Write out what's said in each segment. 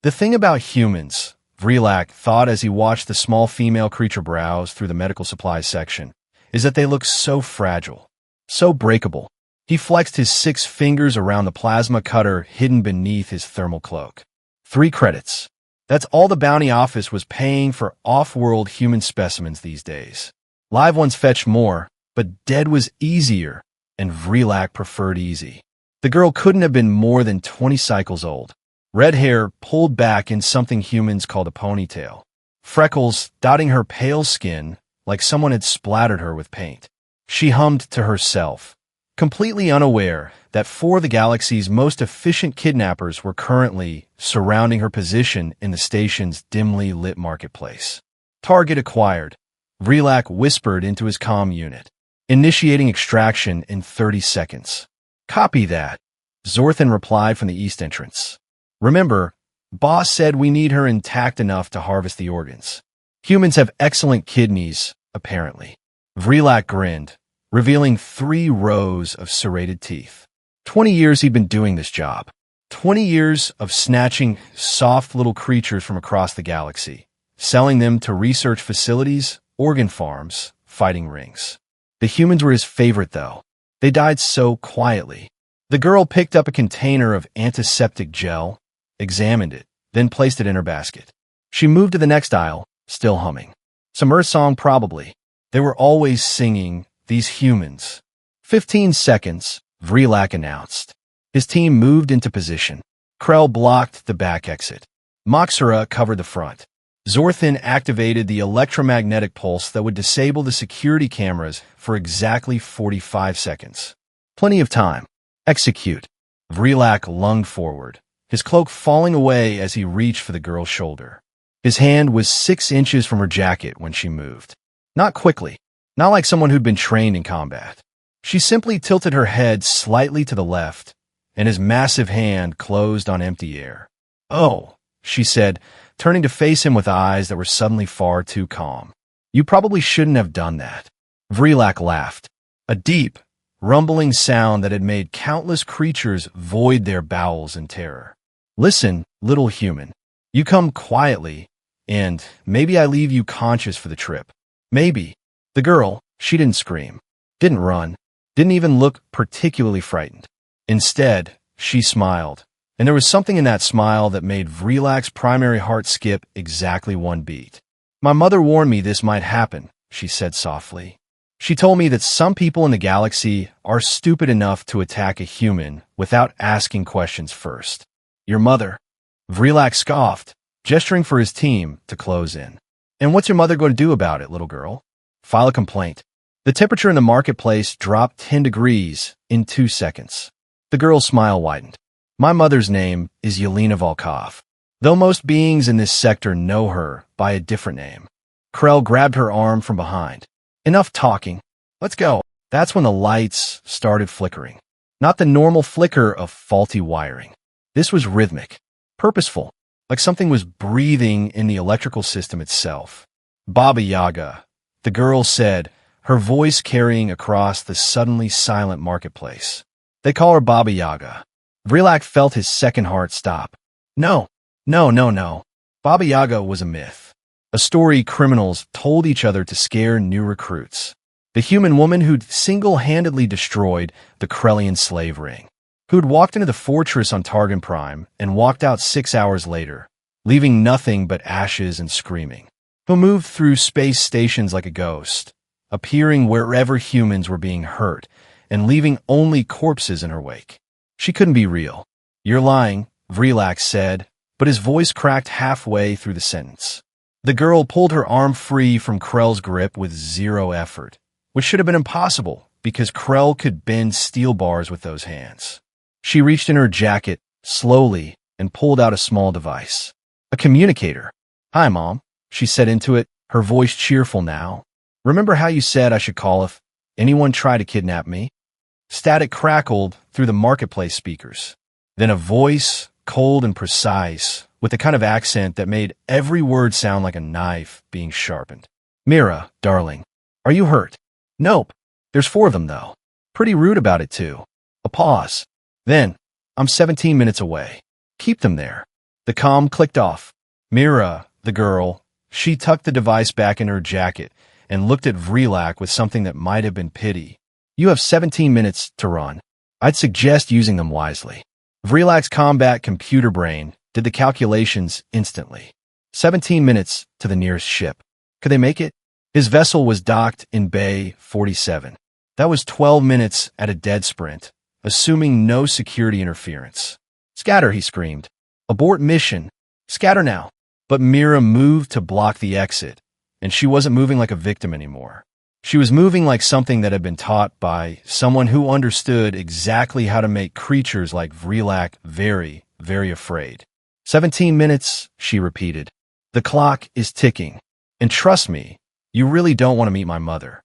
The thing about humans, Vrelak thought as he watched the small female creature browse through the medical supplies section, is that they look so fragile, so breakable. He flexed his 6 fingers around the plasma cutter hidden beneath his thermal cloak. 3 credits. That's all the bounty office was paying for off-world human specimens these days. Live ones fetched more, but dead was easier, and Vrelak preferred easy. The girl couldn't have been more than 20 cycles old. Red hair pulled back in something humans called a ponytail. Freckles dotting her pale skin like someone had splattered her with paint. She hummed to herself, completely unaware that 4 of the galaxy's most efficient kidnappers were currently surrounding her position in the station's dimly lit marketplace. Target acquired, Vrelak whispered into his comm unit. Initiating extraction in 30 seconds. Copy that, Zorthan replied from the east entrance. Remember, Boss said we need her intact enough to harvest the organs. Humans have excellent kidneys, apparently. Vrelak grinned, revealing 3 rows of serrated teeth. 20 years he'd been doing this job. 20 years of snatching soft little creatures from across the galaxy, selling them to research facilities, organ farms, fighting rings. The humans were his favorite, though. They died so quietly. The girl picked up a container of antiseptic gel, examined it, then placed it in her basket. She moved to the next aisle, still humming. Some Earth song, probably. They were always singing, these humans. 15 seconds, Vrelak announced. His team moved into position. Krell blocked the back exit. Moxera covered the front. Zorthan activated the electromagnetic pulse that would disable the security cameras for exactly 45 seconds. Plenty of time. Execute. Vrelak lunged forward, his cloak falling away as he reached for the girl's shoulder. His hand was 6 inches from her jacket when she moved. Not quickly, not like someone who'd been trained in combat. She simply tilted her head slightly to the left, and his massive hand closed on empty air. "Oh," she said, turning to face him with eyes that were suddenly far too calm. "You probably shouldn't have done that." Vrelak laughed, a deep, rumbling sound that had made countless creatures void their bowels in terror. "Listen, little human. You come quietly, and maybe I leave you conscious for the trip. Maybe." The girl, she didn't scream, didn't run, didn't even look particularly frightened. Instead, she smiled, and there was something in that smile that made Vrelak's primary heart skip exactly 1 beat. "My mother warned me this might happen," she said softly. "She told me that some people in the galaxy are stupid enough to attack a human without asking questions first." "Your mother?" Vrelak scoffed, gesturing for his team to close in. "And what's your mother going to do about it, little girl?" "File a complaint." The temperature in the marketplace dropped 10 degrees in 2 seconds. The girl's smile widened. "My mother's name is Yelena Volkov, though most beings in this sector know her by a different name." Krell grabbed her arm from behind. "Enough talking. Let's go." That's when the lights started flickering. Not the normal flicker of faulty wiring. This was rhythmic, purposeful, like something was breathing in the electrical system itself. "Baba Yaga," the girl said, her voice carrying across the suddenly silent marketplace. "They call her Baba Yaga." Vrelak felt his second heart stop. No. Baba Yaga was a myth. A story criminals told each other to scare new recruits. The human woman who'd single-handedly destroyed the Krellian slave ring. Who'd walked into the fortress on Targon Prime and walked out 6 hours later, leaving nothing but ashes and screaming. Who moved through space stations like a ghost, appearing wherever humans were being hurt and leaving only corpses in her wake. She couldn't be real. "You're lying," Vrelak said, but his voice cracked halfway through the sentence. The girl pulled her arm free from Krell's grip with 0 effort, which should have been impossible because Krell could bend steel bars with those hands. She reached in her jacket, slowly, and pulled out a small device. A communicator. "Hi, Mom," she said into it, her voice cheerful now. "Remember how you said I should call if anyone tried to kidnap me?" Static crackled through the marketplace speakers. Then a voice, cold and precise, with the kind of accent that made every word sound like a knife being sharpened. "Mira, darling, are you hurt?" "Nope. There's 4 of them, though. Pretty rude about it, too." A pause. Then, "I'm 17 minutes away. Keep them there." The comm clicked off. Mira, the girl, she tucked the device back in her jacket and looked at Vrelak with something that might have been pity. You have 17 minutes to run. I'd suggest using them wisely. Vrelak's combat computer brain did the calculations instantly. 17 minutes to the nearest ship. Could they make it? His vessel was docked in Bay 47. That was 12 minutes at a dead sprint, assuming no security interference. Scatter, he screamed. Abort mission. Scatter now. But Mira moved to block the exit, and she wasn't moving like a victim anymore. She was moving like something that had been taught by someone who understood exactly how to make creatures like Vrelak very, very afraid. 17 minutes, she repeated. The clock is ticking. And trust me, you really don't want to meet my mother.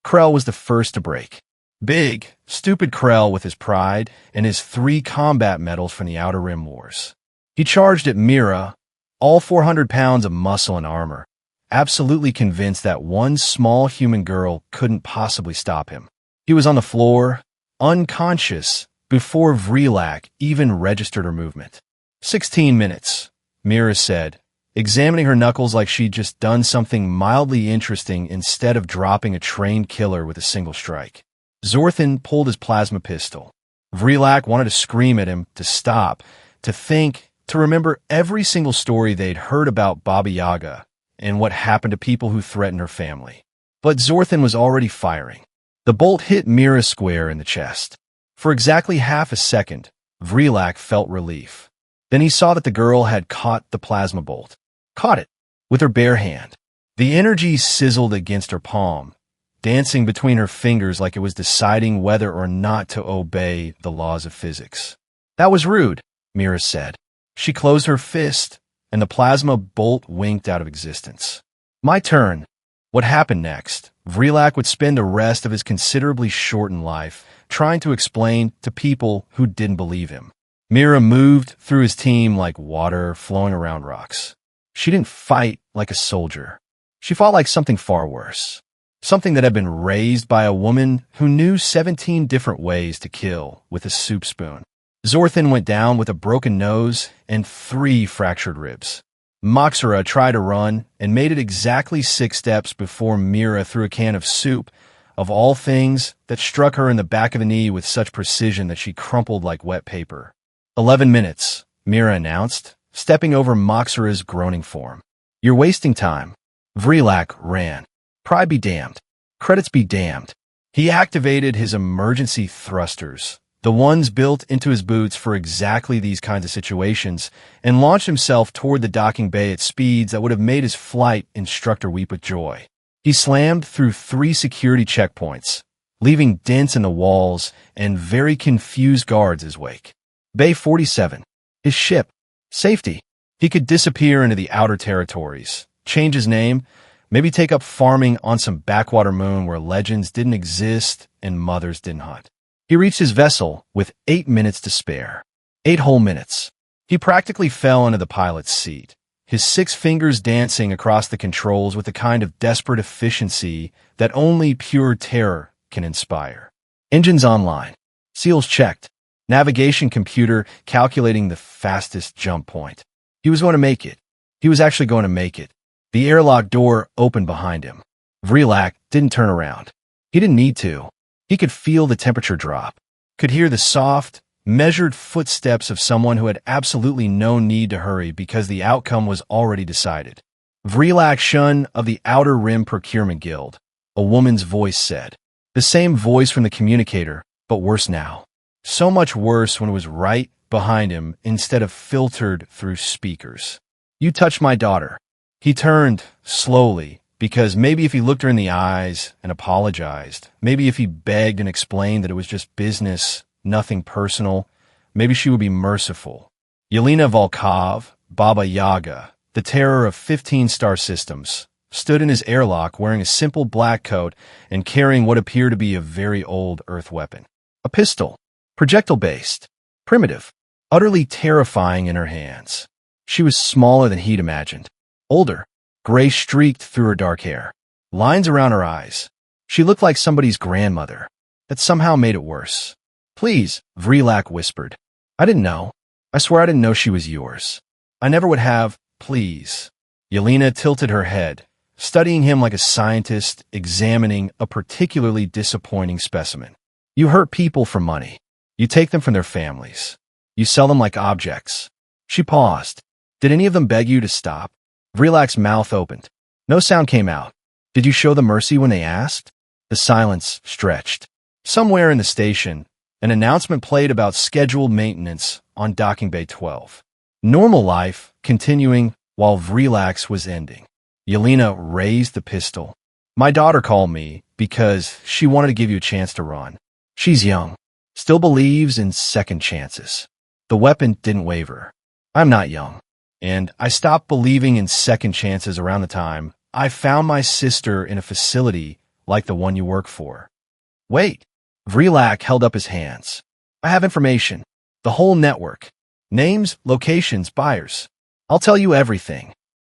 Krell was the first to break. Big, stupid Krell with his pride and his 3 combat medals from the Outer Rim Wars. He charged at Mira, all 400 pounds of muscle and armor, absolutely convinced that one small human girl couldn't possibly stop him. He was on the floor, unconscious, before Vrelak even registered her movement. 16 minutes, Mira said, examining her knuckles like she'd just done something mildly interesting instead of dropping a trained killer with a single strike. Zorthan pulled his plasma pistol. Vrelak wanted to scream at him to stop, to think, to remember every single story they'd heard about Baba Yaga and what happened to people who threatened her family. But Zorthan was already firing. The bolt hit Mira square in the chest. For exactly half a second, Vrelak felt relief. Then he saw that the girl had caught the plasma bolt. Caught it with her bare hand. The energy sizzled against her palm, dancing between her fingers like it was deciding whether or not to obey the laws of physics. That was rude, Mira said. She closed her fist, and the plasma bolt winked out of existence. My turn. What happened next? Vrelak would spend the rest of his considerably shortened life trying to explain to people who didn't believe him. Mira moved through his team like water flowing around rocks. She didn't fight like a soldier. She fought like something far worse. Something that had been raised by a woman who knew 17 different ways to kill with a soup spoon. Zorthan went down with a broken nose and 3 fractured ribs. Moxera tried to run and made it exactly 6 steps before Mira threw a can of soup, of all things, that struck her in the back of the knee with such precision that she crumpled like wet paper. 11 minutes, Mira announced, stepping over Moxera's groaning form. You're wasting time. Vrelak ran. Pride be damned. Credits be damned. He activated his emergency thrusters, the ones built into his boots for exactly these kinds of situations, and launched himself toward the docking bay at speeds that would have made his flight instructor weep with joy. He slammed through 3 security checkpoints, leaving dents in the walls and very confused guards his wake. Bay 47. His ship. Safety. He could disappear into the outer territories, change his name, maybe take up farming on some backwater moon where legends didn't exist and mothers didn't hunt. He reached his vessel with 8 minutes to spare. 8 whole minutes. He practically fell into the pilot's seat, his 6 fingers dancing across the controls with the kind of desperate efficiency that only pure terror can inspire. Engines online. Seals checked. Navigation computer calculating the fastest jump point. He was going to make it. He was actually going to make it. The airlock door opened behind him. Vrelak didn't turn around. He didn't need to. He could feel the temperature drop, could hear the soft, measured footsteps of someone who had absolutely no need to hurry because the outcome was already decided. Vrelak Shun of the Outer Rim Procurement Guild, a woman's voice said. The same voice from the communicator, but worse now. So much worse when it was right behind him instead of filtered through speakers. You touched my daughter. He turned slowly, because maybe if he looked her in the eyes and apologized, maybe if he begged and explained that it was just business, nothing personal, maybe she would be merciful. Yelena Volkov, Baba Yaga, the terror of 15 star systems, stood in his airlock wearing a simple black coat and carrying what appeared to be a very old Earth weapon. A pistol, projectile-based, primitive, utterly terrifying in her hands. She was smaller than he'd imagined. Older, gray streaked through her dark hair, lines around her eyes. She looked like somebody's grandmother. That somehow made it worse. Please, Vrelak whispered. I didn't know. I swear I didn't know she was yours. I never would have, please. Yelena tilted her head, studying him like a scientist examining a particularly disappointing specimen. You hurt people for money. You take them from their families. You sell them like objects. She paused. Did any of them beg you to stop? Vrilak's mouth opened. No sound came out. Did you show them mercy when they asked? The silence stretched. Somewhere in the station, an announcement played about scheduled maintenance on Docking Bay 12. Normal life continuing while Vrilak's was ending. Yelena raised the pistol. My daughter called me because she wanted to give you a chance to run. She's young, still believes in second chances. The weapon didn't waver. I'm not young, and I stopped believing in second chances around the time I found my sister in a facility like the one you work for. Wait. Vrilak held up his hands. I have information. The whole network. Names, locations, buyers. I'll tell you everything.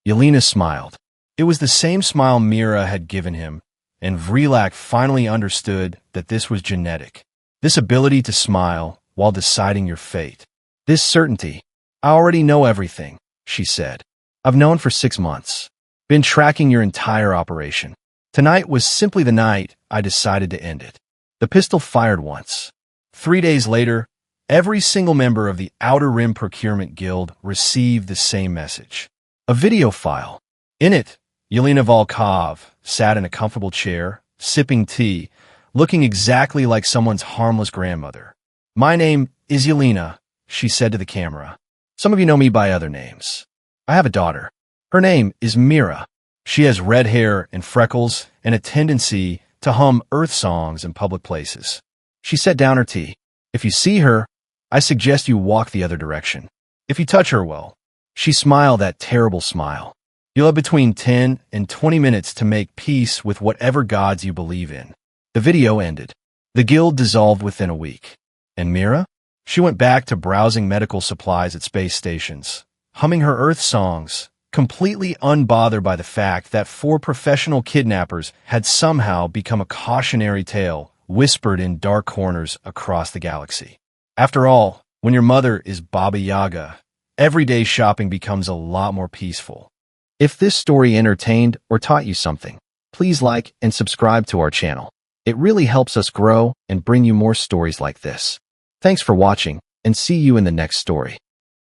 Yelena smiled. It was the same smile Mira had given him, and Vrilak finally understood that this was genetic. This ability to smile while deciding your fate. This certainty. I already know everything, she said. I've known for 6 months. Been tracking your entire operation. Tonight was simply the night I decided to end it. The pistol fired once. 3 days later, every single member of the Outer Rim Procurement Guild received the same message. A video file. In it, Yelena Volkov sat in a comfortable chair, sipping tea, looking exactly like someone's harmless grandmother. My name is Yelena, she said to the camera. Some of you know me by other names. I have a daughter. Her name is Mira. She has red hair and freckles and a tendency to hum Earth songs in public places. She set down her tea. If you see her, I suggest you walk the other direction. If you touch her, well, she smiled that terrible smile. You'll have between 10 and 20 minutes to make peace with whatever gods you believe in. The video ended. The guild dissolved within a week. And Mira? She went back to browsing medical supplies at space stations, humming her Earth songs, completely unbothered by the fact that 4 professional kidnappers had somehow become a cautionary tale whispered in dark corners across the galaxy. After all, when your mother is Baba Yaga, everyday shopping becomes a lot more peaceful. If this story entertained or taught you something, please like and subscribe to our channel. It really helps us grow and bring you more stories like this. Thanks for watching, and see you in the next story.